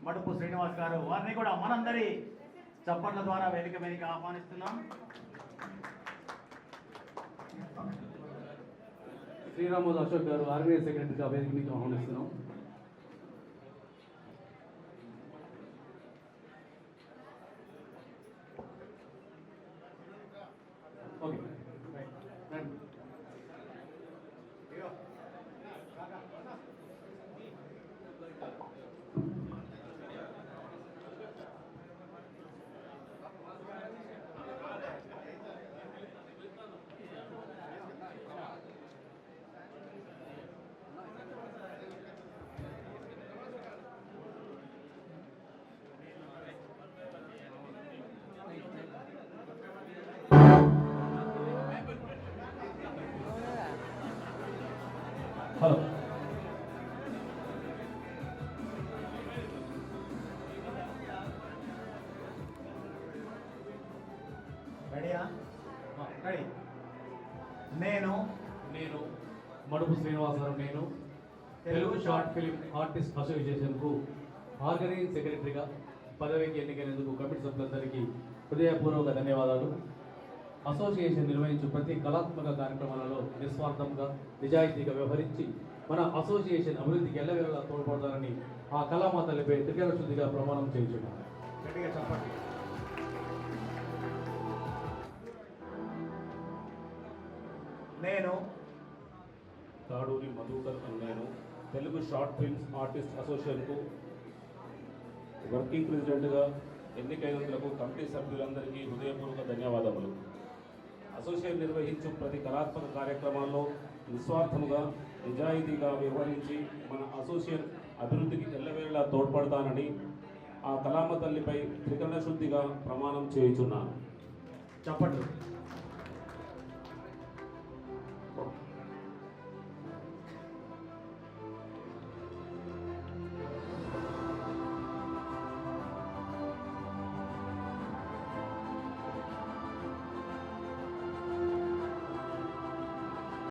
మడుపు శ్రీనివాస్ గారు, వారిని కూడా మనందరి చప్పట్ల ద్వారా వేదిక మీదకి ఆహ్వానిస్తున్నాం. శ్రీరాములు అశోక్ గారు ఆర్గనైజ్ సెక్రటరీగా వేదిక మీదకి ఆహ్వానిస్తున్నాం. ఓకే హలో రెడీయా? రెడీ. నేను మడుపు శ్రీనివాసరావు, నేను తెలుగు షార్ట్ ఫిల్మ్ ఆర్టిస్ట్ అసోసియేషన్కు ఆర్గనైజింగ్ సెక్రటరీగా పదవికి ఎన్నికైనందుకు కమిటీ సభ్యులందరికీ హృదయపూర్వక ధన్యవాదాలు. అసోసియేషన్ నిర్వహించు ప్రతి కళాత్మక కార్యక్రమాలలో నిస్వార్థంగా నిజాయితీగా వ్యవహరించి మన అసోసియేషన్ అభివృద్ధికి ఎల్లవేళలా తోడ్పడతానని ఆ కళామాతలపై త్రికరణ శుద్ధిగా ప్రమాణం చేయించున్నాను. గట్టిగా చెప్పండి. నేను తాడూరి మధుకర్ నేను తెలుగు షార్ట్ ఫిల్మ్స్ ఆర్టిస్ట్ అసోసియేషన్కు వర్కింగ్ ప్రెసిడెంట్గా ఎన్నికైనందుకు కమిటీ సభ్యులందరికీ హృదయపూర్వక ధన్యవాదములు. అసోసియేషన్ నిర్వహించు ప్రతి కళాత్మక కార్యక్రమాల్లో నిస్వార్థముగా నిజాయితీగా వ్యవహరించి మన అసోసియేషన్ అభివృద్ధికి ఎల్లవేళలా తోడ్పడతానని ఆ కళామ తల్లిపై త్రికరణ శుద్ధిగా ప్రమాణం చేయుచున్నాను. చెప్పండి.